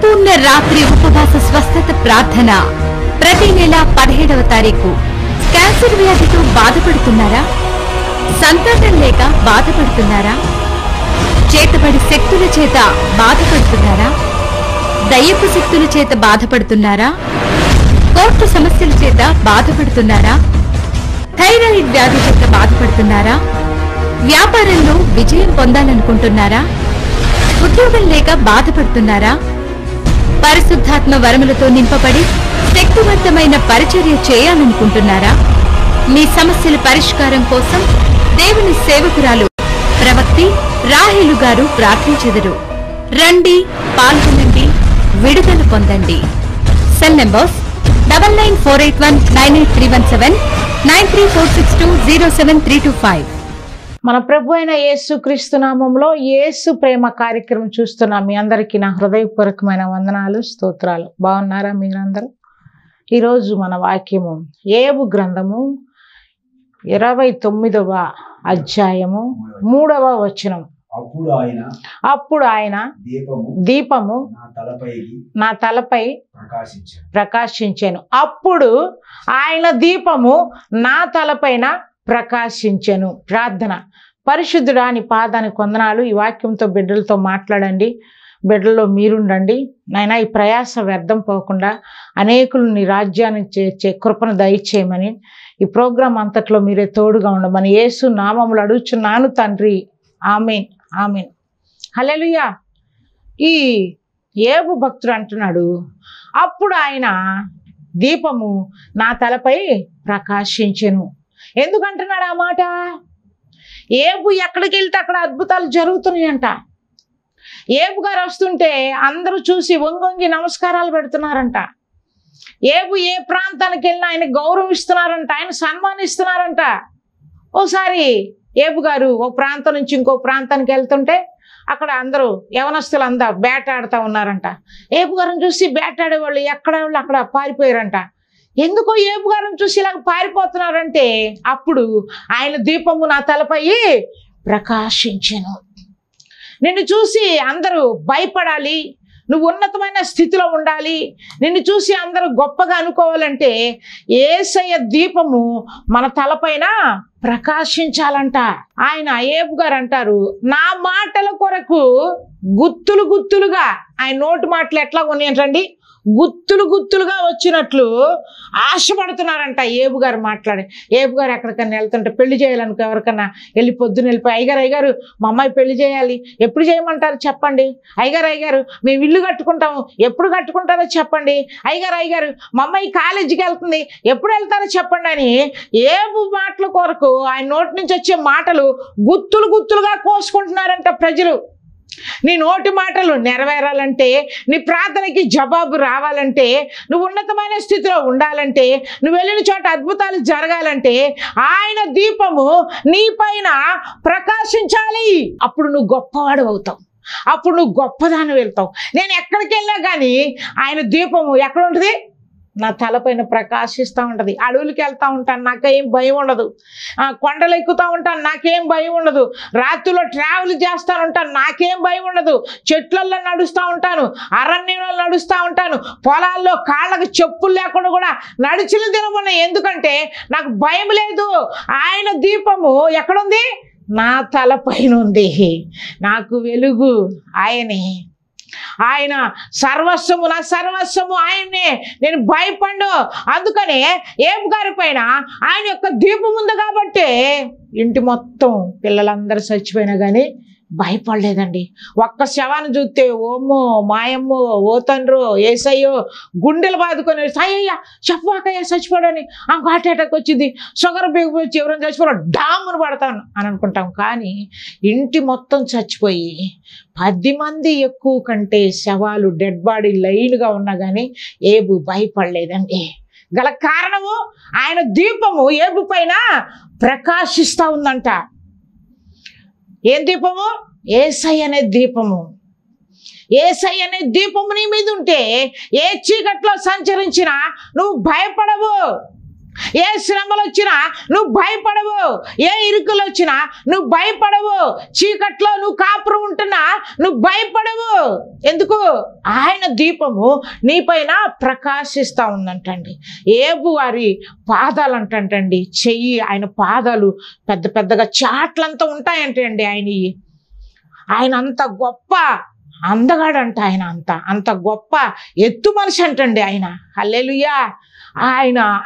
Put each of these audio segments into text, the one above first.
సంపూర్ణ రాత్రి ఉపవాస స్వస్థత ప్రార్థన ప్రతి నెల 17వ తారీఖు. క్యాన్సర్ వ్యాధితో బాధపడుతున్నారా? సంతానం లేక బాధపడుతున్నారా? చేతబడి శక్తుల చేత బాధపడుతున్నారా? దయ్యపు శక్తుల చేత బాధపడుతున్నారా? కోర్టు సమస్యల చేత బాధపడుతున్నారా? థైరాయిడ్ వ్యాధి చేత బాధపడుతున్నారా? వ్యాపారంలో విజయం పొందాలనుకుంటున్నారా? ఉద్యోగం లేక బాధపడుతున్నారా? పరిశుద్ధాత్మ వరములతో నింపబడి శక్తివంతమైన పరిచర్య చేయాలనుకుంటున్నారా? మీ సమస్యల పరిష్కారం కోసం దేవుని సేవకురాలు ప్రవక్తి రాహేలు గారు ప్రార్థించెదరు. రండి, పాల్గొనండి, విడుదల పొందండి. Cell numbers 9948198317 9346207325. మన ప్రభు అయిన యేసుక్రీస్తు నామంలో యేసు ప్రేమ కార్యక్రమం చూస్తున్నా మీ అందరికీ నా హృదయపూర్వకమైన వందనాలు, స్తోత్రాలు. బాగున్నారా మీరందరూ? ఈరోజు మన వాక్యము యోబు గ్రంథము 29వ అధ్యాయము 3వ వచనం. అప్పుడు ఆయన దీపము నా తలపై ప్రకాశించెను. అప్పుడు ఆయన దీపము నా తలపైన ప్రకాశించెను. ప్రార్థన. పరిశుద్ధుడా, నీ పాదానికి వందనాలు. ఈ వాక్యంతో బిడ్డలతో మాట్లాడండి, బిడ్డల్లో మీరుండండి నాయన. ఈ ప్రయాస వ్యర్థం పోకుండా అనేకులు నీ రాజ్యానికి చేర్చే కృపను దయచేయమని, ఈ ప్రోగ్రాం అంతట్లో మీరే తోడుగా ఉండమని యేసు నామములు అడుగుచున్నాను తండ్రి. ఆమేన్, ఆమేన్, హల్లెలూయా. ఈ యోబు భక్తుడు అంటున్నాడు, అప్పుడు ఆయన దీపము నా తలపై ప్రకాశించెను. ఎందుకంటున్నాడు ఆ మాట? యోబు ఎక్కడికి వెళ్తే అక్కడ అద్భుతాలు జరుగుతున్నాయంట. యోబు గారు వస్తుంటే అందరూ చూసి వంగొంగి నమస్కారాలు పెడుతున్నారంట. యోబు ఏ ప్రాంతానికి వెళ్ళినా ఆయన గౌరవిస్తున్నారంట, ఆయన సన్మానిస్తున్నారంట. ఓసారి యోబు గారు ఒక ప్రాంతం నుంచి ఇంకో ప్రాంతానికి వెళ్తుంటే అక్కడ అందరూ యవనస్తులు అంతా వేటాడుతూ ఉన్నారంట. యోబు గారిని చూసి వేటాడే వాళ్ళు ఎక్కడ వాళ్ళు అక్కడ పారిపోయారంట. ఎందుకో యోబు గారిని చూసి ఇలాగ పారిపోతున్నారంటే అప్పుడు ఆయన దీపము నా తలపై ప్రకాశించెను. నిన్ను చూసి అందరూ భయపడాలి, నువ్వు ఉన్నతమైన స్థితిలో ఉండాలి, నిన్ను చూసి అందరూ గొప్పగా అనుకోవాలంటే యేసయ్య దీపము మన తలపైన ప్రకాశించాలంట. ఆయన యోబు గారు అంటారు, నా మాటల కొరకు గుత్తులు గుత్తులుగా, ఆయన నోటి మాటలు ఎట్లా ఉన్నాయంటండి, గుత్తులు గుత్తులుగా వచ్చినట్లు ఆశపడుతున్నారంట. యోబు గారు మాట్లాడి, యోబు గారు ఎక్కడికన్నా వెళ్తుంటే పెళ్లి చేయాలనుకో, ఎవరికన్నా వెళ్ళి పొద్దున్న వెళ్ళిపోయి, అయ్యగారు మా అమ్మాయి పెళ్లి చేయాలి, ఎప్పుడు చేయమంటారు చెప్పండి, అయ్యగారు మేము ఇల్లు కట్టుకుంటాము, ఎప్పుడు కట్టుకుంటారో చెప్పండి, అయ్యగారు మా అమ్మాయి కాలేజీకి వెళ్తుంది, ఎప్పుడు వెళ్తారో చెప్పండి అని యోబు మాటల కొరకు ఆయన నోటి నుంచి వచ్చే మాటలు గుత్తులు గుత్తులుగా కోసుకుంటున్నారంట ప్రజలు. నీ నోటి మాటలు నెరవేరాలంటే, నీ ప్రార్థనకి జవాబు రావాలంటే, నువ్వు ఉన్నతమైన స్థితిలో ఉండాలంటే, నువ్వు వెళ్ళిన చోట అద్భుతాలు జరగాలంటే ఆయన దీపము నీ పైన ప్రకాశించాలి. అప్పుడు నువ్వు గొప్పవాడు అవుతావు, అప్పుడు నువ్వు గొప్పదాన్ని వెళ్తావు. నేను ఎక్కడికి వెళ్ళా కానీ ఆయన దీపము ఎక్కడ ఉంటుంది? నా తలపైన ప్రకాశిస్తూ ఉంటుంది. అడవులకి వెళ్తూ ఉంటాను, నాకేం భయం ఉండదు. కొండలు ఎక్కుతూ ఉంటాను, నాకేం భయం ఉండదు. రాత్రిలో ట్రావెల్ చేస్తూ ఉంటాను, నాకేం భయం ఉండదు. చెట్లల్లో నడుస్తూ ఉంటాను, అరణ్యంలో నడుస్తూ ఉంటాను, పొలాల్లో కాళ్ళకు చెప్పులు లేకుండా కూడా నడిచిన దినమున్న. ఎందుకంటే నాకు భయం లేదు. ఆయన దీపము ఎక్కడుంది? నా తలపైన ఉంది. నాకు వెలుగు ఆయనే, ఆయన సర్వస్వము, నా సర్వస్వము ఆయన్నే, నేను భయపడ్ను. అందుకనే యోబు గారి పైన ఆయన యొక్క దీపం ఉంది కాబట్టి ఇంటి మొత్తం పిల్లలందరూ చచ్చిపోయినా కానీ భయపడలేదండి. ఒక్క శవాన్ని చూస్తే ఓమ్మో మాయమ్మో ఓ తండ్రో ఏసయ్యో గుండెలు బాదుకొని, అయ్యయ్య చెప్పాకయ్యా చచ్చిపోడని, హార్ట్ అటాక్ వచ్చింది, షుగర్ బేగిపోయి ఎవరైనా చచ్చిపోవడం డామును పడతాను అని అనుకుంటాం. కానీ ఇంటి మొత్తం చచ్చిపోయి 10 మంది ఎక్కువ కంటే శవాలు డెడ్ బాడీ లైన్గా ఉన్నా కానీ యోబు భయపడలేదండి. గల కారణము ఆయన దీపము యోబు పైన ప్రకాశిస్తూ ఉందంట. ఏం దీపము? యేసయ్య అనే దీపము. యేసయ్య అనే దీపము నీ మీద ఉంటే ఏ చీకట్లో సంచరించినా నువ్వు భయపడవు. ఏ శ్రమలు వచ్చినా నువ్వు భయపడవు, ఏ ఇరుకులు వచ్చినా నువ్వు భయపడవు, చీకట్లో నువ్వు కాపురం ఉంటున్నా నువ్వు భయపడవు. ఎందుకు? ఆయన దీపము నీపైన ప్రకాశిస్తూ ఉందంటండి. ఏబు వారి పాదాలు అంటండి, చెయ్యి ఆయన పాదాలు పెద్ద పెద్దగా చాట్లంతా ఉంటాయంటే అండి ఆయన అంత గొప్ప అందగాడంట. ఆయన అంత గొప్ప ఎత్తు మనిషి అంటండి ఆయన. హల్లెలూయా.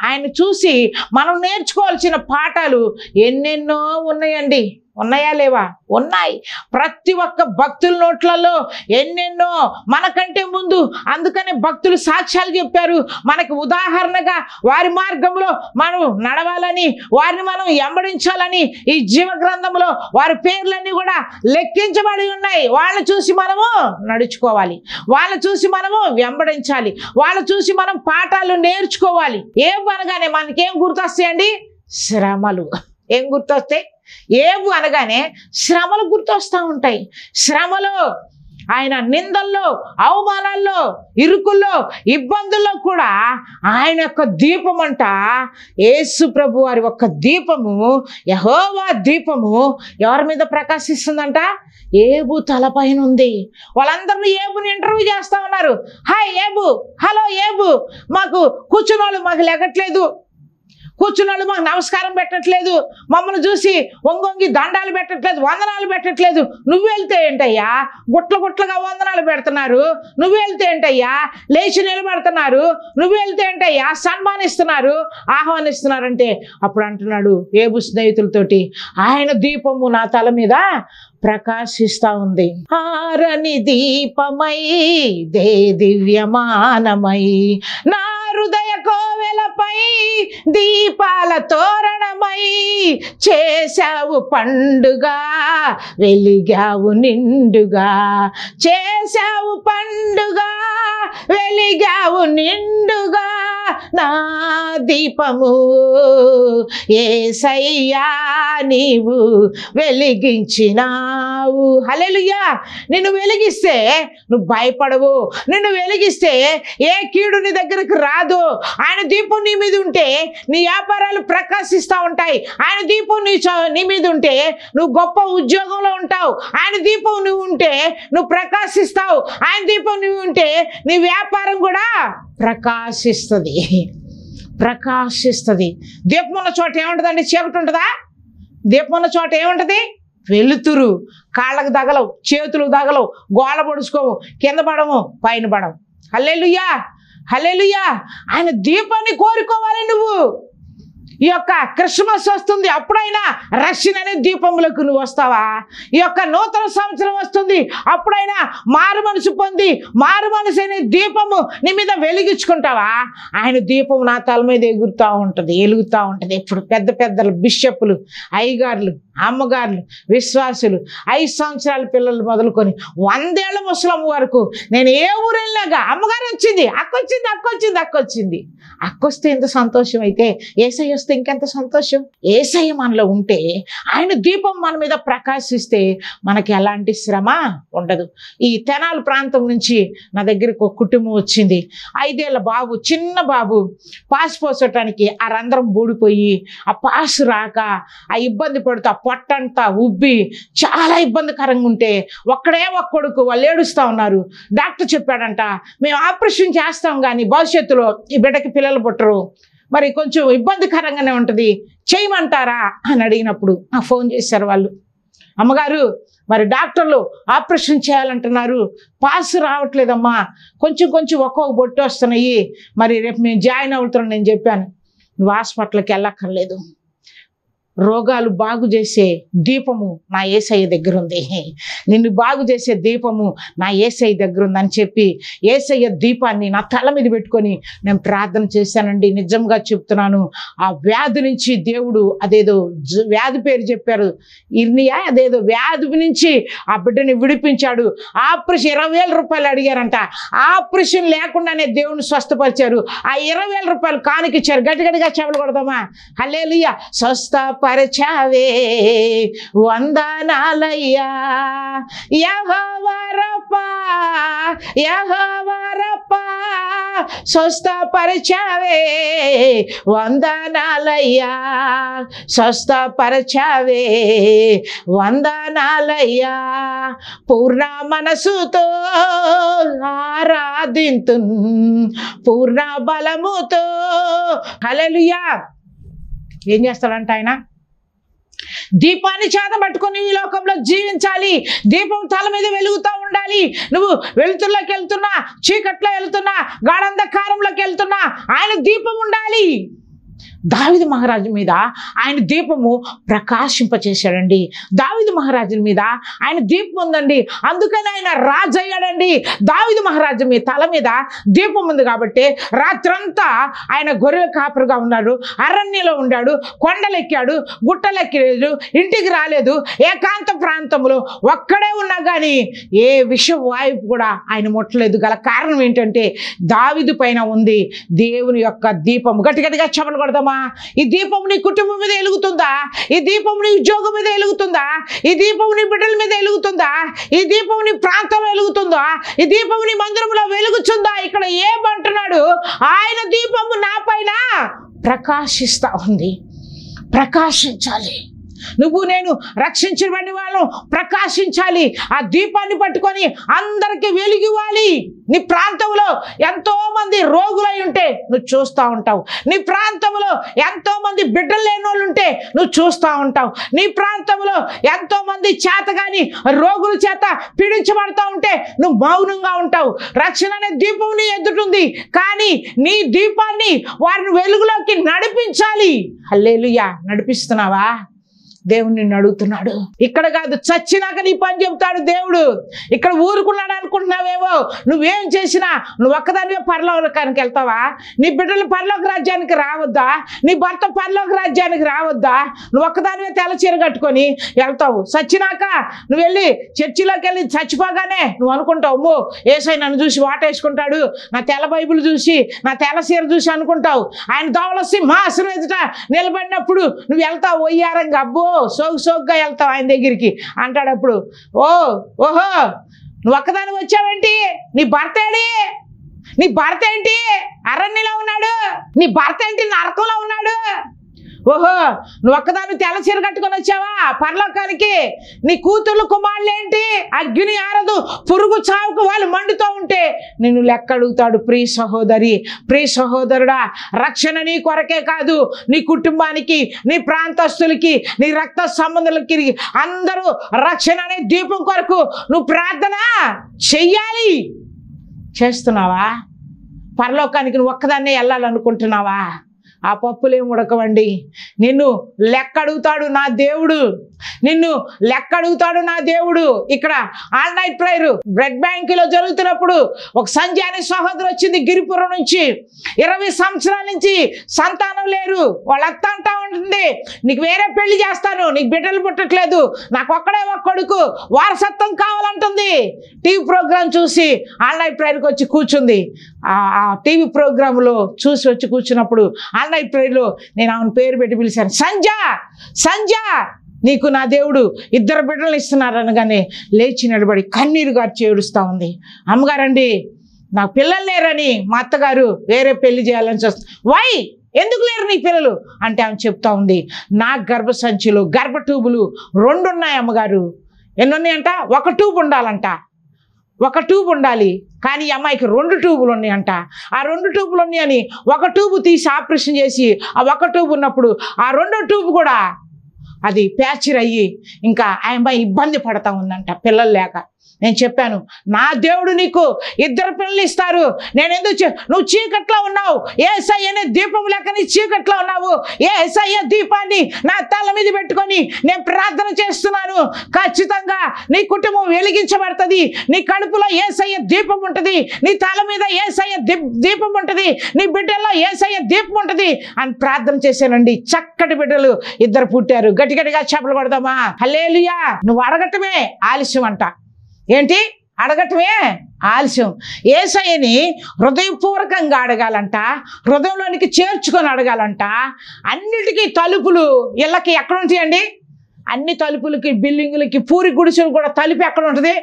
ఆయన చూసి మనం నేర్చుకోవాల్సిన పాఠాలు ఎన్నెన్నో ఉన్నాయండి. ఉన్నాయా లేవా? ఉన్నాయి. ప్రతి ఒక్క భక్తుల నోట్లలో ఎన్నెన్నో మనకంటే ముందు, అందుకనే భక్తులు సాక్ష్యాలు చెప్పారు మనకు ఉదాహరణగా. వారి మార్గంలో మనం నడవాలని, వారిని మనం వెంబడించాలని ఈ జీవ గ్రంథంలో వారి పేర్లన్నీ కూడా లెక్కించబడి ఉన్నాయి. వాళ్ళని చూసి మనము నడుచుకోవాలి, వాళ్ళని చూసి మనము వెంబడించాలి, వాళ్ళని చూసి మనం పాఠాలు నేర్చుకోవాలి. ఏం అనగానే మనకేం గుర్తొస్తాయండి? శ్రమలు. ఏం గుర్తొస్తాయి? ఏవు అనగానే శ్రమలు గుర్తొస్తూ ఉంటాయి. శ్రమలో, ఆయన నిందల్లో, అవమానాల్లో, ఇరుకుల్లో, ఇబ్బందుల్లో కూడా ఆయన యొక్క దీపం అంట, యేసు ప్రభు వారి యొక్క దీపము, యెహోవా దీపము ఎవరి మీద ప్రకాశిస్తుందంట? ఏబు తలపైన ఉంది. వాళ్ళందరినీ ఏబుని ఇంటర్వ్యూ చేస్తా ఉన్నారు. హాయ్ ఏబు, హలో ఏబు, మాకు కూర్చున్న వాళ్ళు మాకు లెగట్లేదు, కూర్చున్నాళ్ళు మాకు నమస్కారం పెట్టట్లేదు, మమ్మల్ని చూసి వంగొంగి దండాలు పెట్టట్లేదు, వందనాలు పెట్టట్లేదు. నువ్వు వెళ్తే ఏంటయ్యా గుట్లగా వందనాలు పెడుతున్నారు, నువ్వు వెళ్తే ఏంటయ్యా లేచి నిలబడుతున్నారు, నువ్వు వెళ్తే ఏంటయ్యా సన్మానిస్తున్నారు, ఆహ్వానిస్తున్నారంటే అప్పుడు అంటున్నాడు ఏబు స్నేహితులతోటి, ఆయన దీపము నా తల మీద ప్రకాశిస్తా ఉంది. ఆరని దీపమై దే దివ్యమానమై నా హృదయ కోవెలపై దీపాల తోరణమై చేశావు పండుగ, వెలిగావు నిండుగా, చేశావు పండుగ, వెలిగావు నిండుగా, నా దీపము యేసయ్యా నీవు వెలిగించినావు. హల్లెలూయా. నిన్ను వెలిగిస్తే నువ్వు భయపడవు, నిన్ను వెలిగిస్తే ఏ కీడు నీ దగ్గరకు రాదు. ఆయన దీపం నీ మీద ఉంటే నీ వ్యాపారాలు ప్రకాశిస్తూ ఉంటాయి. ఆయన దీపం నీ మీద ఉంటే నువ్వు గొప్ప ఉద్యోగంలో ఉంటావు. ఆయన దీపం నువ్వు ఉంటే నువ్వు ప్రకాశిస్తావు. ఆయన దీపం నువ్వు ఉంటే నీ వ్యాపారం కూడా ప్రకాశిస్తుంది. దీపం ఉన్న చోట ఏముంటుందండి? చీకటి ఉంటుందా? దీపం ఉన్న చోట ఏముంటుంది? వెలుతురు. కాళ్ళకు తగలవు, చేతులకు తగలవు, గోళ్ళ పొడుచుకోవు, కింద పడము, పైన పడవు. హల్లెలూయా, హల్లెలూయా. ఆయన దీపాన్ని కోరుకోవాలి నువ్వు. ఈ యొక్క క్రిస్మస్ వస్తుంది, అప్పుడైనా రష్యన్ అనే దీపంలోకి నువ్వు వస్తావా? ఈ యొక్క నూతన సంవత్సరం వస్తుంది, అప్పుడైనా మారు మనసు పొంది మారు మనసు అనే దీపము నీ మీద వెలిగించుకుంటావా? ఆయన దీపం నా తల మీద ఎగురుతూ ఉంటుంది, వెలుగుతూ ఉంటుంది. ఇప్పుడు పెద్ద పెద్దలు, బిషప్పులు, అయ్యగారులు, అమ్మగారులు, విశ్వాసులు, 5 సంవత్సరాల పిల్లలు మొదలుకొని 100 ఏళ్ల ముసలమ్మ వరకు, నేను ఏ ఊరు వెళ్ళాగా అమ్మగారు వచ్చింది, అక్కొచ్చింది. అక్కొస్తే ఎంత సంతోషం అయితే యేసయ్య వస్తే ఇంకెంత సంతోషం. యేసయ్య మనలో ఉంటే, ఆయన దీపం మన మీద ప్రకాశిస్తే మనకి ఎలాంటి శ్రమ ఉండదు. ఈ తెనాలి ప్రాంతం నుంచి నా దగ్గరికి ఒక కుటుంబం వచ్చింది. 5 ఏళ్ల బాబు, చిన్న బాబు, పాస్ పోసటానికి ఆ రంధ్రం బూడిపోయి ఆ పాస్ రాక ఆ ఇబ్బంది పడుతూ ఆ పొట్టంతా ఉబ్బి చాలా ఇబ్బందికరంగా ఉంటే ఒక్కడే ఒక్క కొడుకు, వాళ్ళు ఏడుస్తూ ఉన్నారు. డాక్టర్ చెప్పాడంట, మేము ఆపరేషన్ చేస్తాం కానీ భవిష్యత్తులో ఈ బిడ్డకి పిల్లలు పుట్టరు, మరి కొంచెం ఇబ్బందికరంగానే ఉంటుంది, చేయమంటారా అని అడిగినప్పుడు నాకు ఫోన్ చేశారు వాళ్ళు. అమ్మగారు, మరి డాక్టర్లు ఆపరేషన్ చేయాలంటున్నారు, పాస్ రావట్లేదమ్మా, కొంచెం ఒక్కొక్క బొట్టు వస్తున్నాయి, మరి రేపు మేము జాయిన్ అవుతున్నాం. నేను చెప్పాను, నువ్వు హాస్పిటల్కి వెళ్ళక్కర్లేదు, రోగాలు బాగు చేసే దీపము నా యేసయ్య దగ్గర ఉంది, నిన్ను బాగు చేసే దీపము నా యేసయ్య దగ్గర ఉందని చెప్పి యేసయ్య దీపాన్ని నా తల మీద పెట్టుకొని నేను ప్రార్థన చేశానండి. నిజంగా చెప్తున్నాను, ఆ వ్యాధి నుంచి దేవుడు, అదేదో వ్యాధి పేరు చెప్పారు, ఇర్నియా, అదేదో వ్యాధి నుంచి ఆ బిడ్డని విడిపించాడు. ఆపరేషన్ 20,000 రూపాయలు అడిగారంట, ఆపరేషన్ లేకుండానే దేవుని స్వస్థపరిచారు. ఆ 20,000 రూపాయలు కానుకిచ్చారు. గట్టిగా చెవులు కొడదామా? హల్లెలూయా. స్వస్థ స్వస్థపరచావే వందనాలయ్యా యెహోవా రఫా యెహోవా రఫా స్వస్థపరచావే వందనాలయ్యా స్వస్థపరచావే వందనాలయ్యా పూర్ణ మనసుతో ఆరాధింతున్ పూర్ణ బలముతో హల్లెలూయా. ఏం చేస్తాడంట ఆయన? దీపాన్ని చేత పట్టుకొని ఈ లోకంలో జీవించాలి. దీపం తల మీద వెలుగుతూ ఉండాలి. నువ్వు వెలుతురులోకి వెళ్తున్నా, చీకట్లో వెళ్తున్నా, గాఢంధకారంలోకి వెళ్తున్నా, ఆయన దీపం ఉండాలి. దావీదు మహారాజు మీద ఆయన దీపము ప్రకాశింపచేశాడండి. దావీదు మహారాజు మీద ఆయన దీపం ఉందండి, అందుకని ఆయన రాజు అయ్యాడండి. దావీదు మహారాజు మీ తల మీద దీపం ఉంది కాబట్టి రాత్రంతా ఆయన గొర్రెల కాపరుగా ఉన్నాడు, అరణ్యంలో ఉండాడు, కొండలెక్కాడు, గుట్టలెక్కలేదు, ఇంటికి రాలేదు, ఏకాంత ప్రాంతంలో ఒక్కడే ఉన్నా కానీ ఏ విష వాయువు కూడా ఆయన ముట్టలేదు. గల కారణం ఏంటంటే దావీదు పైన ఉంది దేవుని యొక్క దీపం. గట్టిగట్టిగా చెప్పలు కొడదామా? ఈ దీపం నీ కుటుంబం మీద వెలుగుతుందా? ఈ దీపం నీ ఉద్యోగం మీద వెలుగుతుందా? ఈ దీపం నీ బిడ్డల మీద వెలుగుతుందా? ఈ దీపం నీ ప్రాంతంలో వెలుగుతుందా? ఈ దీపం నీ మందిరంలో వెలుగుతుందా? ఇక్కడ ఏమంటున్నాడు? ఆయన దీపము నా పైన ప్రకాశిస్తా ఉంది. ప్రకాశించాలి. నువ్వు నేను రక్షించబడిన వాళ్ళు ప్రకాశించాలి. ఆ దీపాన్ని పట్టుకొని అందరికీ వెలిగివ్వాలి. నీ ప్రాంతంలో ఎంతో మంది రోగులై ఉంటే నువ్వు చూస్తూ ఉంటావు. నీ ప్రాంతంలో ఎంతో మంది బిడ్డలు లేని వాళ్ళు ఉంటే నువ్వు చూస్తూ ఉంటావు. నీ ప్రాంతంలో ఎంతో మంది చేతగాని రోగుల చేత పీడించబడతా ఉంటే నువ్వు మౌనంగా ఉంటావు. రక్షణ అనే దీపం నీ ఎదుటుంది, కానీ నీ దీపాన్ని వారిని వెలుగులోకి నడిపించాలి. హల్లెలూయా. నడిపిస్తున్నావా? దేవుడు నిన్ను అడుగుతున్నాడు. ఇక్కడ కాదు, చచ్చినాక నీ పని చెబుతాడు దేవుడు. ఇక్కడ ఊరుకున్నాడు అనుకుంటున్నావేమో. నువ్వేం చేసినా నువ్వు ఒక్కదానివే పరలోకానికి వెళ్తావా? నీ బిడ్డలు పరలోక రాజ్యానికి రావద్దా? నీ భర్త పరలోక రాజ్యానికి రావద్దా? నువ్వు ఒక్కదానివే తెల్ల చీర కట్టుకొని వెళ్తావు. చచ్చినాక నువ్వు వెళ్ళి చర్చిలోకి వెళ్ళి చచ్చిపోగానే నువ్వు అనుకుంటావు, అమ్మో యేసయ్య నన్ను చూసి వాటేసుకుంటాడు, నా తెల్ల బైబిల్ చూసి, నా తెల్ల చీర చూసి అనుకుంటావు. ఆయన దోవల సింహాసనం ఎదుట నిలబడినప్పుడు నువ్వు వెళ్తావు ఒయ్యారంగా, అబ్బో సోగ్గా వెళ్తావు ఆయన దగ్గరికి. అంటాడు అప్పుడు, ఓహో నువ్వు ఒక్కదాని వచ్చావేంటి? నీ భర్త ఏడి? నీ భర్త ఏంటి అరణ్యంలో ఉన్నాడు? నీ భర్త ఏంటి నరకంలో ఉన్నాడు? ఓహో నువ్వు ఒక్కదాన్ని తెల్ల చీర కట్టుకొని వచ్చావా పరలోకానికి? నీ కూతుర్లు కుమారులు ఏంటి? అగ్ని ఆరదు, పురుగు చావుకు వాళ్ళు మండుతూ ఉంటే నిన్ను లెక్క అడుగుతాడు. ప్రియ సహోదరి, ప్రియ సహోదరుడా, రక్షణ నీ కొరకే కాదు, నీ కుటుంబానికి, నీ ప్రాంతస్తులకి, నీ రక్త సంబంధులకి, అందరూ రక్షణ అనే దీపం కొరకు నువ్వు ప్రార్థన చెయ్యాలి. చేస్తున్నావా? పరలోకానికి నువ్వు ఒక్కదాన్నే వెళ్ళాలనుకుంటున్నావా? ఆ పప్పులేం ఉడకవండి. నిన్ను లెక్క అడుగుతాడు నా దేవుడు. నిన్ను లెక్క అడుగుతాడు నా దేవుడు. ఇక్కడ ఆల్ నైట్ ప్రేయర్ బ్లడ్ బ్యాంకులో జరుగుతున్నప్పుడు ఒక సంజయ్ అనే సహోదరు వచ్చింది గిరిపురం నుంచి. 20 సంవత్సరాల నుంచి సంతానం లేరు. వాళ్ళ అత్త అంటా ఉంటుంది, నీకు వేరే పెళ్లి చేస్తాను, నీకు బిడ్డలు పుట్టట్లేదు, నాకు ఒక్కడే ఒక కొడుకు, వారసత్వం కావాలంటుంది. టీవీ ప్రోగ్రాం చూసి ఆల్ నైట్ ప్రేయర్కి వచ్చి కూర్చుంది. ఆ టీవీ ప్రోగ్రాంలో చూసి వచ్చి కూర్చున్నప్పుడు ఆల్ నైట్ ప్రేయర్లో నేను ఆమెను పేరు పెట్టి పిలిచాను, సంజ నీకు నా దేవుడు 2 బిడ్డలు ఇస్తున్నారు అనగానే లేచి నిలబడి కన్నీరు గార్చి ఏడుస్తూ ఉంది. అమ్మగారండి నాకు పిల్లలు లేరని మా అత్తగారు వేరే పెళ్లి చేయాలని చూస్తుంది. వై ఎందుకు లేరు నీ పిల్లలు అంటే ఆమె చెప్తా ఉంది, నా గర్భసంచిలో గర్భ ట్యూబులు 2 ఉన్నాయి అమ్మగారు. ఎన్ని ఉన్నాయంట? 1 ట్యూబ్ ఉండాలంట. 1 ట్యూబ్ ఉండాలి, కానీ ఈ అమ్మాయికి 2 ట్యూబులు ఉన్నాయంట. ఆ 2 ట్యూబులు ఉన్నాయని 1 ట్యూబ్ తీసి ఆపరేషన్ చేసి ఆ 1 ట్యూబ్ ఉన్నప్పుడు ఆ 2వ ట్యూబ్ కూడా అది ప్యాచర్ అయ్యి ఇంకా ఆ అమ్మాయి ఇబ్బంది పడతా ఉందంట పిల్లలు లేక. నేను చెప్పాను, నా దేవుడు నీకు 2 పిల్లలు ఇస్తారు. నేను ఎందుకు నువ్వు చీకట్లో ఉన్నావు, యేసయ్య అనే దీపం లేక నీ చీకట్లో ఉన్నావు. యేసయ్య దీపాన్ని నా తల మీద పెట్టుకొని నేను ప్రార్థన చేస్తున్నాను. ఖచ్చితంగా నీ కుటుంబం వెలిగించబడుతుంది. నీ కడుపులో యేసయ్య దీపం ఉంటుంది, నీ తల మీద యేసయ్య దీపం ఉంటుంది, నీ బిడ్డల్లో యేసయ్య దీపం ఉంటుంది అని ప్రార్థన చేశానండి. చక్కటి బిడ్డలు 2 పుట్టారు. గట్టిగా చప్పలు కొడదామా? హల్లెలూయా. నువ్వు అడగటమే ఆలస్యం అంట. ఏంటి అడగటమే ఆలస్యం. యేసయ్యని హృదయపూర్వకంగా అడగాలంట, హృదయంలోనికి చేర్చుకొని అడగాలంట. అన్నిటికీ తలుపులు ఇళ్ళకి ఎక్కడ ఉంటాయండి? అన్ని తలుపులకి, బిల్డింగులకి, పూరి గుడిసెలు కూడా తలుపు ఎక్కడ ఉంటుంది?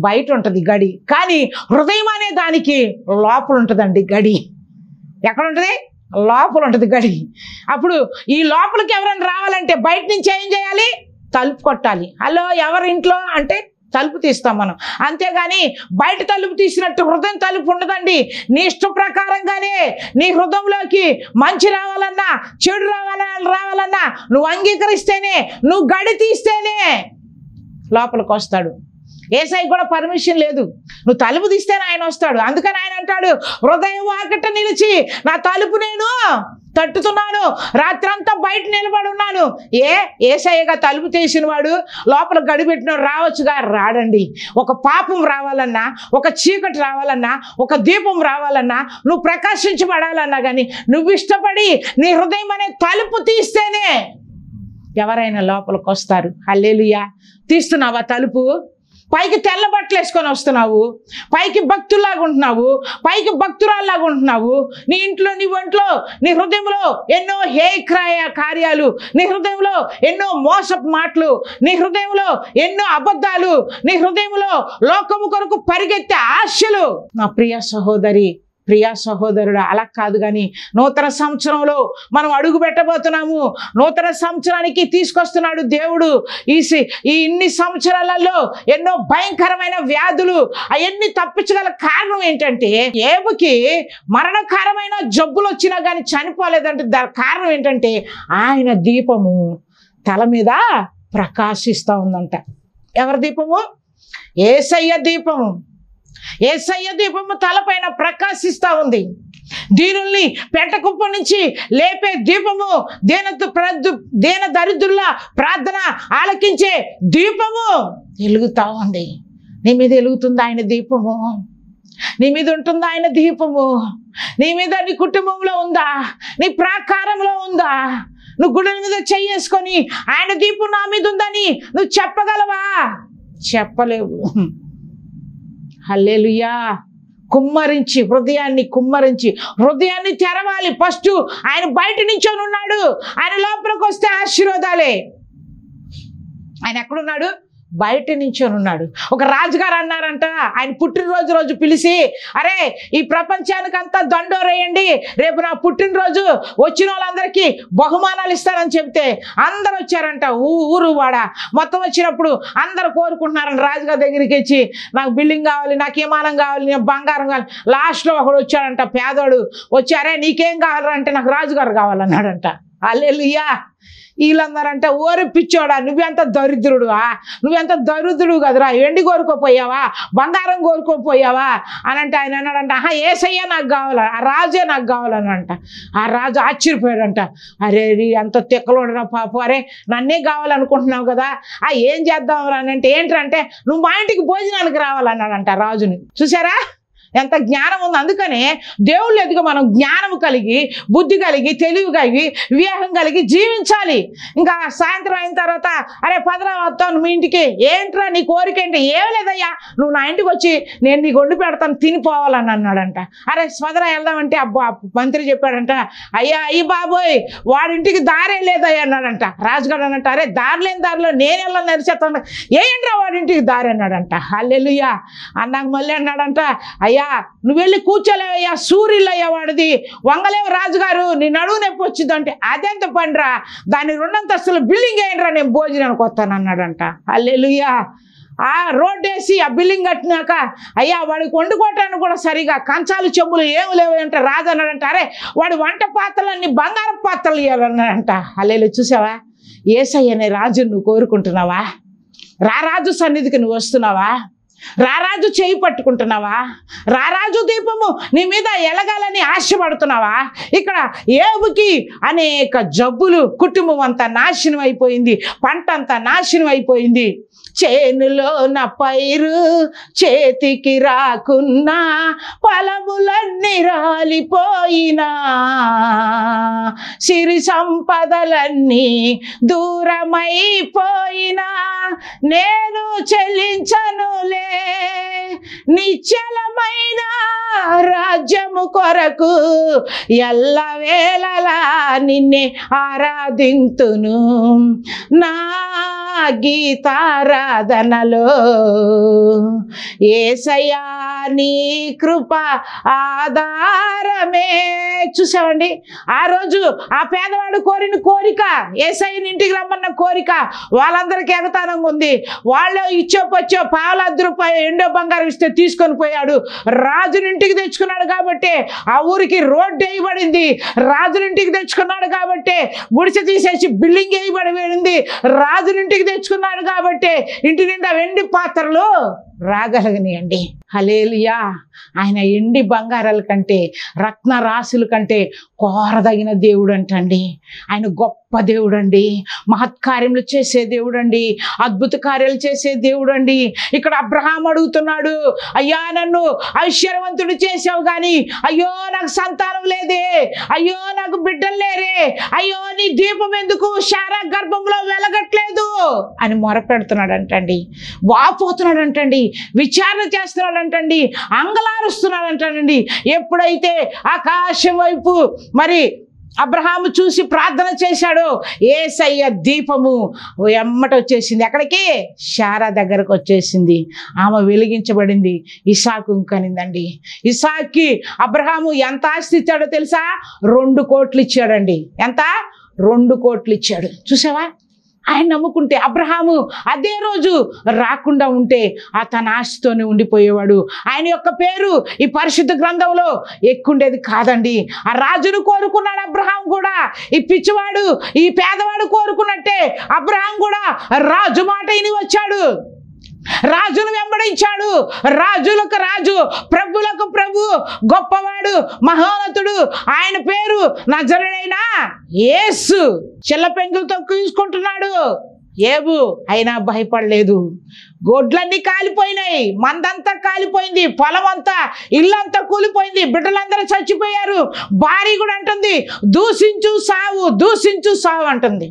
బయట ఉంటుంది గడి. కానీ హృదయం అనే దానికి లోపల ఉంటుందండి గడి. ఎక్కడ ఉంటుంది? లోపల ఉంటుంది గడి. అప్పుడు ఈ లోపలికి ఎవరైనా రావాలంటే బయట నుంచి ఏం చేయాలి? తలుపు కొట్టాలి. హలో ఎవరి ఇంట్లో అంటే తలుపు తీస్తాం మనం. అంతేగాని బయట తలుపు తీసినట్టు హృదయం తలుపు ఉండదండి. నీ ఇష్ట ప్రకారంగానే నీ హృదయంలోకి మంచి రావాలన్నా, చెడు రావాలన్నా నువ్వు అంగీకరిస్తేనే, నువ్వు గడి తీస్తేనే లోపలికి వస్తాడు. యేసయ్య కూడా పర్మిషన్ లేదు. నువ్వు తలుపు తీస్తేనే ఆయన వస్తాడు. అందుకని ఆయన అంటాడు, హృదయం వాకిట నిలిచి నా తలుపు నేను తట్టుతున్నాను, రాత్రంతా బయట నిలబడి ఉన్నాను. యేసయ్యగా తలుపు తీసిన వాడు లోపల గడిపెట్టిన రావచ్చుగా? రాడండి. ఒక పాపం రావాలన్నా, ఒక చీకటి రావాలన్నా, ఒక దీపం రావాలన్నా, నువ్వు ప్రకాశించబడాలన్నా కానీ నువ్వు ఇష్టపడి నీ హృదయం అనే తలుపు తీస్తేనే ఎవరైనా లోపలికి వస్తారు. హల్లెలూయా. తీస్తున్నావా తలుపు? పైకి తెల్ల బట్టలు వేసుకొని వస్తున్నావు, పైకి భక్తుల్లాగా ఉంటున్నావు, పైకి భక్తురాల్లాగా ఉంటున్నావు. నీ ఇంట్లో, నీ ఒంట్లో, నీ హృదయంలో ఎన్నో కార్యాలు, నీ హృదయంలో ఎన్నో మోసపు మాటలు, నీ హృదయంలో ఎన్నో అబద్ధాలు, నీ హృదయంలో లోకము కొరకు పరిగెత్తే ఆశలు. నా ప్రియ సహోదరి, ప్రియా సహోదరుడు, అలా కాదు. కానీ నూతన సంవత్సరంలో మనం అడుగు పెట్టబోతున్నాము. నూతన సంవత్సరానికి తీసుకొస్తున్నాడు దేవుడు. ఈ ఇన్ని సంవత్సరాలలో ఎన్నో భయంకరమైన వ్యాధులు అవన్నీ తప్పించగల కారణం ఏంటంటే, ఏబుకి మరణకరమైన జబ్బులు వచ్చినా కానీ చనిపోలేదంటే దాని కారణం ఏంటంటే ఆయన దీపము తల మీద ప్రకాశిస్తూ ఉందంట. ఎవరి దీపము? యేసయ్య దీపము. యేసయ్య దీపము తలపైన ప్రకాశిస్తూ ఉంది. దీనుల్ని పెంటకుప్ప నుంచి లేపే దీపము, దీన దరిద్రుల ప్రార్థన ఆలకించే దీపము వెలుగుతా ఉంది. నీ మీద వెలుగుతుంది ఆయన దీపము. నీ మీద ఉంటుంది ఆయన దీపము. నీ మీద, నీ కుటుంబంలో ఉందా? నీ ప్రాకారంలో ఉందా? నువ్వు గుడి మీద చెయ్యేసుకొని ఆయన దీపం నా మీద ఉందని నువ్వు చెప్పగలవా? చెప్పలేవు. హల్లెలూయా. కుమ్మరించి, హృదయాన్ని తెరవాలి. ఫస్ట్ ఆయన బయట నించొని ఉన్నాడు, ఆయన లోపలికి వస్తే ఆశీర్వాదాలే. ఆయన ఎక్కడున్నాడు? బయట నించొని ఉన్నాడు. ఒక రాజుగారు అన్నారంట, ఆయన పుట్టినరోజు రోజు పిలిచి, అరే ఈ ప్రపంచానికి అంతా దండోరేయండి, రేపు నా పుట్టినరోజు వచ్చిన వాళ్ళందరికీ బహుమానాలు ఇస్తారని చెప్తే అందరు వచ్చారంట. ఊరు వాడ మొత్తం వచ్చినప్పుడు అందరు కోరుకుంటున్నారంట రాజుగారి దగ్గరికి వచ్చి, నాకు బిల్డింగ్ కావాలి, నాకు విమానం కావాలి, నాకు బంగారం కావాలి. లాస్ట్లో ఒకడు వచ్చాడంట, పేదోడు వచ్చి, అరే నీకేం కావాలంటే నాకు రాజుగారు కావాలన్నాడంట. హల్లెలూయా. వీళ్ళందరంటే ఓరి పిచ్చోడా, నువ్వెంత దరిద్రుడు కదరా, వెండి కోరుకోపోయావా, బంగారం కోరుకోపోయావా అని అంటే ఆయన అన్నాడంట, యేసయ్య నాకు కావాలా, ఆ రాజే నాకు కావాలనంట. ఆ రాజు ఆశ్చర్యపోయాడంట, అరే అంత తిక్కలోడరా పాపం, అరే నన్నే కావాలనుకుంటున్నావు కదా, ఏం చేద్దాం అని అంటే, ఏంటంటే నువ్వు మా ఇంటికి భోజనానికి రావాలన్నాడంట రాజుని. చూసారా ఎంత జ్ఞానం ఉంది. అందుకనే దేవుళ్ళు ఎదుగు మనం జ్ఞానం కలిగి, బుద్ధి కలిగి, తెలివి కలిగి, వివేకం కలిగి జీవించాలి. ఇంకా సాయంత్రం అయిన తర్వాత, అరే పదరా వస్తాను మీ ఇంటికి, ఏంట్రా నీ కోరిక ఏంటి? ఏం లేదయ్యా, నువ్వు నా ఇంటికి వచ్చి నేను నీకు వండి పెడతాను, తినిపోవాలని అన్నాడంట. అరే పదరా వెళ్దామంటే అబ్బా మంత్రి చెప్పాడంట, అయ్యి బాబోయ్ వాడింటికి దారే లేదయ్యా అన్నాడంట. రాజుగారు అన్నట్టు, అరే దారి లేని దారిలో నేను వెళ్ళని నడిచేస్తాను, ఏంట్రా వాడింటికి దారి అన్నాడంట. హల్లెలూయా. అన్నాక మళ్ళీ అన్నాడంట, అయ్యా నువ్వు వెళ్ళి కూర్చోలేవయ్యా, సూర్యులయ్యా వాడిది, వంగలేవు రాజుగారు, నీ నడువు నొప్పి వచ్చింది అంటే, అదెంత పండ్రా, దాని 2 అంతస్తుల బిల్డింగ్ అయ్యిండ్రా, నేను భోజనానికి వస్తాను అన్నాడంట. హల్లెలూయా. ఆ రోడ్డు వేసి ఆ బిల్డింగ్ కట్టినాక, అయ్యా వాడికి వండుకోవటానికి కూడా సరిగా కంచాలు చెంబులు ఏమి లేవు అంటే రాజు అన్నాడంట, అరే వాడి వంట పాత్రలన్నీ బంగారం పాత్రలు ఇవ్వాలన్నాడంట. హల్లెలూయా. చూసావా, యేసయ్య అనే రాజు నువ్వు కోరుకుంటున్నావా? రారాజు సన్నిధికి నువ్వు వస్తున్నావా? రారాజు చేయి పట్టుకుంటున్నావా? రారాజు దీపము నీ మీద ఎలగాలని ఆశపడుతున్నావా? ఇక్కడ ఏబుకి అనేక జబ్బులు, కుటుంబం అంతా నాశనం అయిపోయింది, పంట అంతా నాశనం అయిపోయింది. చేనులో నా పైరు చేతికి రాకున్నా, ఫలములన్నీ రాలిపోయినా, సిరి సంపదలన్నీ దూరమైపోయినా, నేను చెల్లించనులే నిశ్చలమైన రాజ్యము కొరకు ఎల్లవేళలా నిన్నే ఆరాధింతును. నా గీతారాధనలో యేసయ్యా నీ కృప ఆధారమే. చూసామండి, ఆ రోజు ఆ పేదవాడు కోరిన కోరిక, యేసయ్యని ఇంటికి రమ్మన్న కోరిక వాళ్ళందరికీ ఎగతానంగా ఉంది. వాళ్ళు ఇచ్చోపొచ్చో ₹1,000 ఎండో బంగారం ఇస్తే తీసుకొని పోయాడు. రాజుని ఇంటికి తెచ్చుకున్నాడు కాబట్టి ఆ ఊరికి రోడ్డు వేయబడింది. రాజుని ఇంటికి తెచ్చుకున్నాడు కాబట్టి గుడిసె తీసేసి బిల్డింగ్ వేయబడి రాజుని ఇంటికి తెచ్చుకున్నాడు కాబట్టి ఇంటి నిండా వెండి పాత్రలు రాగలిగినాయండి. హల్లెలూయా. ఆయన ఎండి బంగారాల కంటే రత్న రాశుల కంటే కోరదగిన దేవుడు అంటండి. ఆయన గొప్ప దేవుడు అండి, మహత్కార్యములు చేసే దేవుడు అండి, అద్భుత కార్యాలు చేసే దేవుడు అండి. ఇక్కడ అబ్రహాం అడుగుతున్నాడు, అయ్యా నన్ను ఐశ్వర్యవంతుడు చేసావు కానీ అయ్యో నాకు సంతానం లేదే, అయ్యో నాకు బిడ్డలు లేరే, అయ్యో నీ దీపం ఎందుకు శారా గర్భంలో వెలగట్లేదు అని మొరపెడుతున్నాడు అంటండి. వాపోతున్నాడు అంటండి, విచారణ చేస్తున్నాడు అంటండి, అంగలారుస్తున్నాడు అంటాడండి. ఎప్పుడైతే ఆకాశం వైపు మరి అబ్రహాము చూసి ప్రార్థన చేశాడో యేసయ్య దీపము ఎమ్మట వచ్చేసింది. ఎక్కడికి? శారా దగ్గరకు వచ్చేసింది. ఆమె వెలిగించబడింది. ఇసాకు కనిందండి. ఇసాక్కి అబ్రహాము ఎంత ఆస్తి ఇచ్చాడో తెలుసా? 2 కోట్లు ఇచ్చాడండి. ఎంత? 2 కోట్లు ఇచ్చాడు. చూసావా? ఆయన నమ్ముకుంటే అబ్రహాము అదే రోజు రాకుండా ఉంటే ఆ తన ఆశతోనే ఉండిపోయేవాడు. ఆయన యొక్క పేరు ఈ పరిశుద్ధ గ్రంథంలో ఎక్కుండేది కాదండి. ఆ రాజును కోరుకున్నాడు అబ్రహాం కూడా. ఈ పిచ్చివాడు ఈ పేదవాడు కోరుకున్నట్టే అబ్రహాం కూడా రాజు మాట విని వచ్చాడు, రాజును వెంబడించాడు. రాజులకు రాజు, ప్రభులకు ప్రభు, గొప్పవాడు, మహోన్నతుడు. ఆయన పేరు నజరేయుడైన యేసు. చిల్ల పెంకులతో తీసుకుంటున్నాడు ఏబు, అయినా భయపడలేదు. గొడ్లన్నీ కాలిపోయినాయి, మందంతా కాలిపోయింది, పొలం అంతా, ఇల్లంతా కూలిపోయింది, బిడ్డలందరూ చచ్చిపోయారు. భార్య కూడా అంటుంది దూషించు సావు, దూషించు సావు అంటుంది.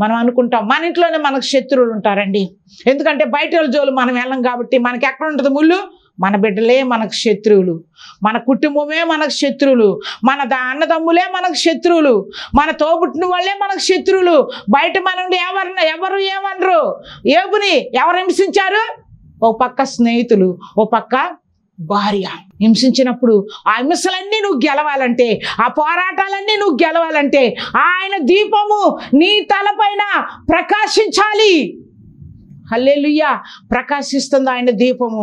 మనం అనుకుంటాం మన ఇంట్లోనే మనకు శత్రువులు ఉంటారండి. ఎందుకంటే బయట వాళ్ళ జోలు మనం వెళ్ళం కాబట్టి మనకి ఎక్కడ ఉంటుంది ముళ్ళు? మన బిడ్డలే మనకు శత్రువులు, మన కుటుంబమే మనకు శత్రువులు, మన అన్నదమ్ములే మనకు శత్రువులు, మన తోబుట్టిన వాళ్ళే మనకు శత్రువులు. బయట మనం ఎవరు ఏమనరు. ఏబుని ఎవరు హింసించారు? ఓ పక్క స్నేహితులు, ఓ పక్క భార్య. హింసించినప్పుడు ఆ హింసలన్నీ నువ్వు గెలవాలంటే, ఆ పోరాటాలన్నీ నువ్వు గెలవాలంటే ఆయన దీపము నీ తలపైన ప్రకాశించాలి. హల్లెలూయా. ప్రకాశిస్తుందా ఆయన దీపము?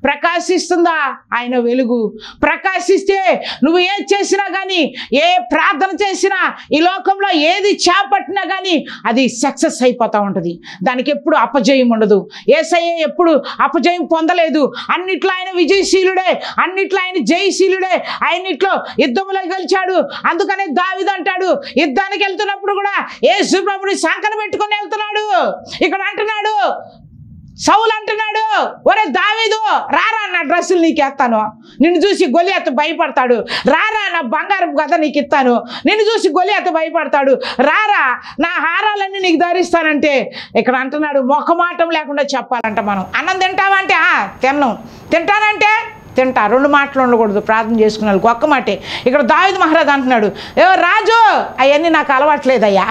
ప్రకాశిస్తుందా ఆయన వెలుగు? ప్రకాశిస్తే నువ్వు ఏది చేసినా కానీ, ఏ ప్రార్థన చేసినా, ఈ లోకంలో ఏది చేపట్టినా కానీ అది సక్సెస్ అయిపోతూ ఉంటుంది. దానికి ఎప్పుడు అపజయం ఉండదు. యేసయ్య ఎప్పుడు అపజయం పొందలేదు. అన్నిట్లో ఆయన విజయశీలుడే, అన్నిట్లో ఆయన జయశీలుడే. ఆయన్నిట్లో యుద్ధంలో గెలిచాడు. అందుకనే దావీదు అంటాడు, యుద్ధానికి వెళ్తున్నప్పుడు కూడా యేసు ప్రభుని సంకన పెట్టుకుని వెళ్తున్నాడు. ఇక్కడ అంటున్నాడు సౌలు అంటున్నాడు, ఒరే దావీదు రారా, నా డ్రెస్సులు నీకు ఎత్తాను, నిన్ను చూసి గొలియాతు భయపడతాడు. రారా, నా బంగారం గద నీకు ఇస్తాను, నిన్ను చూసి గొలియాతు భయపడతాడు. రారా, నా హారాలన్నీ నీకు ధరిస్తానంటే ఇక్కడ అంటున్నాడు మొఖమాటం లేకుండా చెప్పాలంట. మనం అన్నం తింటామంటే తింటానంటే తింటా, 2 మాటలు ఉండకూడదు. ప్రార్థన చేసుకునే వాళ్ళకి ఒక్క మాటే. ఇక్కడ దావీదు మహారాజు అంటున్నాడు, ఏ రాజు అవన్నీ నాకు అలవాట్లేదయ్యా.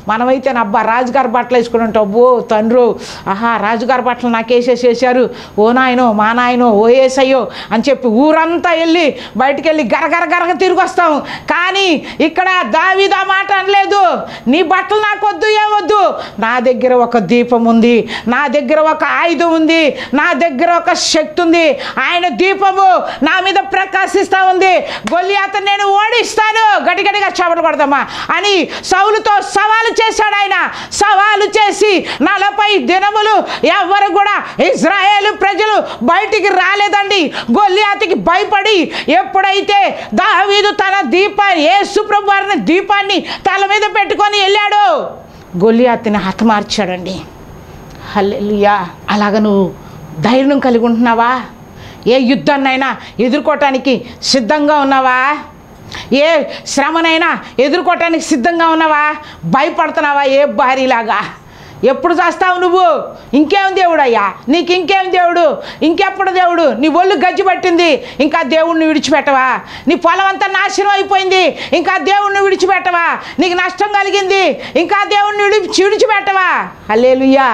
మనమైతే అబ్బా రాజుగారి బట్టలు వేసుకుని ఉంటావు, అబ్బో తండ్రు, ఆహా రాజుగారి బట్టలు నాకు వేసేసేసారు, ఓ నాయనో మా నాయనో ఓ ఏసయ్యో అని చెప్పి ఊరంతా వెళ్ళి బయటికి వెళ్ళి గరగర తిరిగి వస్తాము. కానీ ఇక్కడ దావీదు ఆ మాట అనలేదు. నీ బట్టలు నాకు వద్దు, ఏమొద్దు, నా దగ్గర ఒక దీపం ఉంది, నా దగ్గర ఒక ఆయుధం ఉంది, నా దగ్గర ఒక శక్తి ఉంది. ఆయన దీపం నా మీద ప్రకాశిస్తా ఉంది. గొలియాతు నేను ఓడిస్తాను, గడిగడిగా చవట కొడదామా అని సౌలుతో సవాలు చేశాడు. ఆయన సవాలు చేసి 40 దినములు ఎవరు కూడా ఇశ్రాయేలు ప్రజలు బయటికి రాలేదండి. గొలియాతుకి భయపడి ఎప్పుడైతే దావీదు తన దీపాన్ని, యేసు ప్రభు వారిని దీపాన్ని తల మీద పెట్టుకొని వెళ్ళాడు, గొలియాతుని హతమార్చాడండి. హల్లెలూయా. అలాగ నువ్వు ధైర్యం కలిగి ఉంటున్నావా? ఏ యుద్ధాన్నైనా ఎదుర్కోవటానికి సిద్ధంగా ఉన్నావా? ఏ శ్రమనైనా ఎదుర్కోవటానికి సిద్ధంగా ఉన్నావా? భయపడుతున్నావా? ఏ భారీలాగా ఎప్పుడు చేస్తావు నువ్వు? ఇంకేం దేవుడు అయ్యా నీకు? ఇంకేం దేవుడు? ఇంకెప్పుడు దేవుడు? నీ ఒళ్ళు గజ్జి పట్టింది, ఇంకా దేవుణ్ణి విడిచిపెట్టవా? నీ పొలం అంతా నాశనం అయిపోయింది, ఇంకా దేవుణ్ణి విడిచిపెట్టవా? నీకు నష్టం కలిగింది, ఇంకా దేవుణ్ణి విడిచిపెట్టవా? హల్లెలూయా,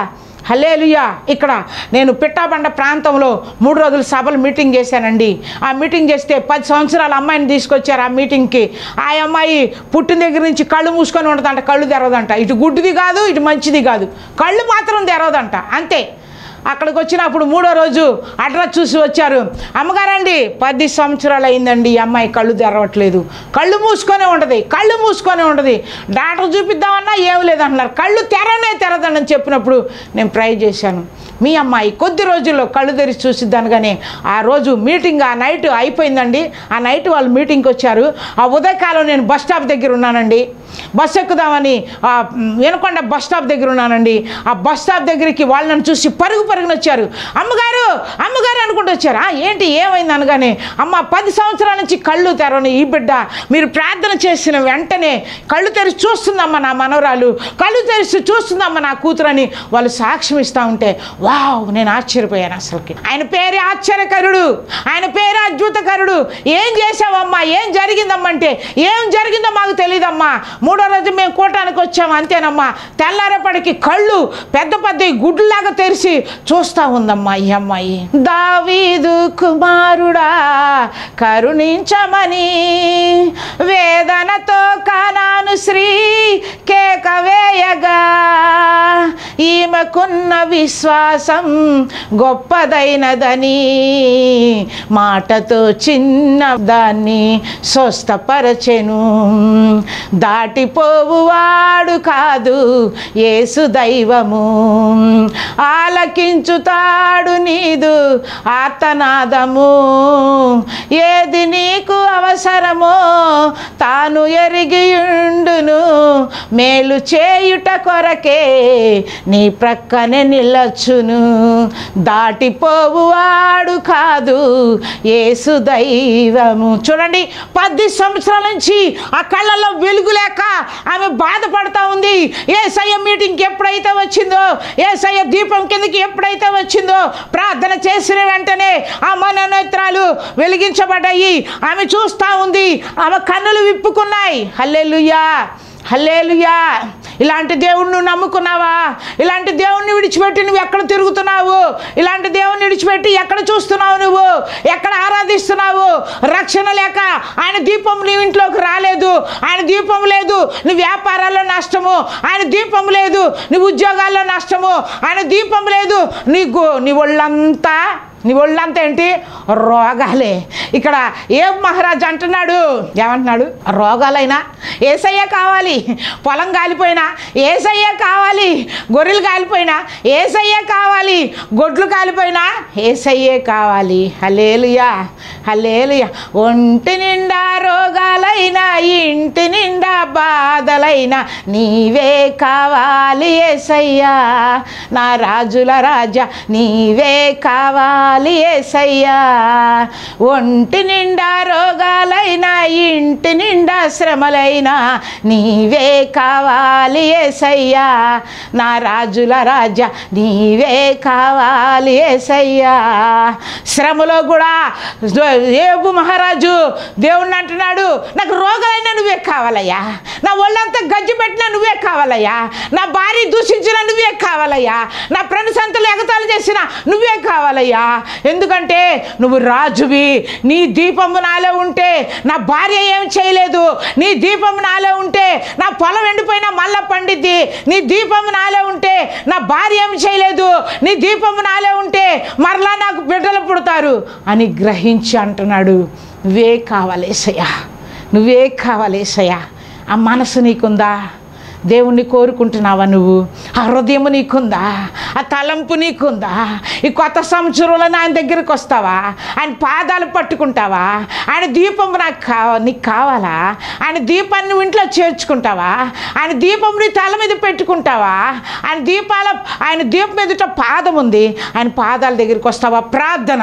హల్లెలూయా. ఇక్కడ నేను పిట్టాబండ ప్రాంతంలో 3 రోజులు సభలు మీటింగ్ చేశానండి. ఆ మీటింగ్ చేస్తే 10 సంవత్సరాల అమ్మాయిని తీసుకొచ్చారు ఆ మీటింగ్కి. ఆ అమ్మాయి పుట్టిన దగ్గర నుంచి కళ్ళు మూసుకొని ఉంటుందంట, కళ్ళు తెరవదంట. ఇటు గుడ్డిది కాదు, ఇటు మంచిది కాదు, కళ్ళు మాత్రం తెరవదంట, అంతే. అక్కడికి వచ్చినప్పుడు 3వ రోజు అడ్రస్ చూసి వచ్చారు. అమ్మగారండి 10 సంవత్సరాలు అయిందండి, ఈ అమ్మాయి కళ్ళు తెరవట్లేదు, కళ్ళు మూసుకొనే ఉంటుంది, కళ్ళు మూసుకొనే ఉంటుంది. డాక్టర్ చూపిద్దామన్నా ఏం లేదంటున్నారు, కళ్ళు తెరదని చెప్పినప్పుడు నేను ట్రై చేశాను. మీ అమ్మాయి కొద్ది రోజుల్లో కళ్ళు తెరిచి చూసిద్దాను. కానీ ఆ రోజు మీటింగ్ ఆ నైట్ అయిపోయిందండి. ఆ నైట్ వాళ్ళు మీటింగ్కి వచ్చారు. ఆ ఉదయకాలం నేను బస్ స్టాప్ దగ్గర ఉన్నానండి. బస్సు ఎక్కుదామని వినకొండ బస్ స్టాప్ దగ్గర ఉన్నానండి. ఆ బస్ స్టాప్ దగ్గరికి వాళ్ళు నన్ను చూసి పరుగున వచ్చారు. అమ్మగారు అమ్మగారు అనుకుంటూ వచ్చారు. ఏంటి ఏమైంది అనగానే, అమ్మ 10 సంవత్సరాల నుంచి కళ్ళు తెరవని ఈ బిడ్డ మీరు ప్రార్థన చేసిన వెంటనే కళ్ళు తెరిచి చూస్తుందమ్మా నా మనవరాలు, కళ్ళు తెరిచి చూస్తుందమ్మా నా కూతురని వాళ్ళు సాక్ష్యం ఇస్తూ ఉంటే వావ్, నేను ఆశ్చర్యపోయాను. అసలుకి ఆయన పేరే ఆశ్చర్యకరుడు, ఆయన పేరే అద్భుతకరుడు. ఏం చేసావమ్మా, ఏం జరిగిందమ్మా అంటే, ఏం జరిగిందో మాకు తెలియదమ్మా, 3వ రోజు మేము కూటానికి వచ్చాము అంతేనమ్మా. తెల్లారేపటికి కళ్ళు పెద్ద గుడ్లాగా తెరిచి చూస్తూ ఉందమ్మా ఈ అమ్మాయి. దావీదు కుమారుడా కరుణించమని వేదనతో కానాను శ్రీ కేక వేయగా, ఈమెకున్న విశ్వాసం గొప్పదైనదని మాటతో చిన్న దాన్ని స్వస్థపరచెను. దాటిపోవువాడు కాదు యేసు దైవము, ఆలకించుతాడు నీదు ఆర్తనాదము. ఏది నీకు అవసరమో తాను ఎరిగియుండును, మేలు చేయుట కొరకే నీ ప్రక్కనే నిలచును. దాటిపోవువాడు కాదు యేసు దైవము. చూడండి, 10 సంవత్సరాల నుంచి ఆ కళ్ళలో వెలుగు లేక ఆమె బాధపడతా ఉంది. యేసయ్య మీటింగ్కి ఎప్పుడైతే వచ్చిందో, యేసయ్య దీపం కిందకి ఎప్పుడైతే వచ్చిందో, ప్రార్థన చేసిన వెంటనే ఆ మనోనేత్రాలు వెలిగించబడ్డాయి. ఆమె చూస్తూ ఉంది, ఆమె కన్నులు విప్పుకున్నాయి. హల్లెలూయా, హల్లెలూయా. ఇలాంటి దేవుణ్ణి నువ్వు నమ్ముకున్నావా? ఇలాంటి దేవుణ్ణి విడిచిపెట్టి నువ్వు ఎక్కడ తిరుగుతున్నావు? ఇలాంటి దేవుణ్ణి విడిచిపెట్టి ఎక్కడ చూస్తున్నావు? నువ్వు ఎక్కడ ఆరాధిస్తున్నావు? రక్షణ లేక ఆయన దీపం నీ ఇంట్లోకి రాలేదు, ఆయన దీపం లేదు నీ వ్యాపారాల్లో నష్టము, ఆయన దీపం లేదు నీ ఉద్యోగాల్లో నష్టము, ఆయన దీపం లేదు నీ ఒళ్ళంతా ఏంటి? రోగాలే. ఇక్కడ ఏ మహారాజు అంటున్నాడు, ఏమంటున్నాడు? రోగాలైనా యేసయ్య కావాలి, పొలం కాలిపోయినా యేసయ్య కావాలి, గొర్రెలు కాలిపోయినా యేసయ్య కావాలి, గొడ్లు కాలిపోయినా యేసయ్యే కావాలి. హల్లెలూయా, హల్లెలూయా. ఒంటి నిండా రోగాలైనా, ఇంటి నిండా బాధలైనా నీవే కావాలి యేసయ్యా, నా రాజుల రాజా నీవే కావాలి యేసయ్యా. ఒంటి నిండా రోగాలైనా, ఇంటి నిండా శ్రమలైనా నీవే కావాలి యేసయ్యా, నా రాజుల రాజా నీవే కావాలి యేసయ్యా. శ్రమలో కూడా యోబు మహారాజు దేవుణ్ణి అంటున్నాడు, నాకు రోగాలైనా నువ్వే కావాలయ్యా, నా ఒళ్ళంతా గజ్జి పెట్టినా నువ్వే కావాలయ్యా, నా భార్య దూషించినా నువ్వే కావాలయ్యా, నా ఫ్రెండ్స్ అంతలు ఎగతాళి చేసినా నువ్వే కావాలయ్యా. ఎందుకంటే నువ్వు రాజువి, నీ దీపము నాలో ఉంటే నా భార్య ఏం చేయలేదు, నీ దీపము నాలో ఉంటే నా పొలం ఎండిపోయినా మళ్ళా పండిద్ది, నీ దీపము నాలో ఉంటే నా భార్య ఏం చేయలేదు, నీ దీపము నాలో ఉంటే మరలా నాకు బిడ్డలు పుడతారు అని గ్రహించి అంటున్నాడు, నువ్వే కావాలి యేసయ్యా, నువ్వే కావాలి యేసయ్యా. ఆ మనసు నీకుందా? దేవుణ్ణి కోరుకుంటున్నావా నువ్వు? ఆ హృదయం నీకుందా? ఆ తలంపు నీకుందా? ఈ కొత్త సంవత్సరంలో ఆయన దగ్గరికి వస్తావా? ఆయన పాదాలు పట్టుకుంటావా? ఆయన దీపం నీకు కావాలా? ఆయన దీపాన్ని నువ్వు ఇంట్లో చేర్చుకుంటావా? ఆయన దీపం నీ తల మీద పెట్టుకుంటావా? ఆయన దీపం ఎదుట పాదం ఉంది, ఆయన పాదాల దగ్గరికి వస్తావా? ప్రార్థన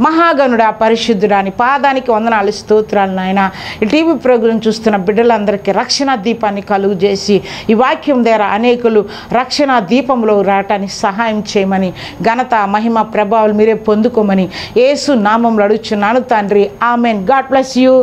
మహాగణుడా పరిశుద్ధుడా నీ పాదానికి వందనాలు స్తోత్రాలు నాయన. ఈ టీవీ ప్రోగ్రాం చూస్తున్న బిడ్డలందరికీ రక్షణ దీపాన్ని కలుగు చేసి ఈ వాక్యం ద్వారా అనేకులు రక్షణ దీపంలో రావటానికి సహాయం చేయమని, ఘనత మహిమ ప్రభావాలు మీరే పొందుకోమని యేసు నామములో అడుగుచున్నాను తండ్రి. ఆమెన్. God bless you.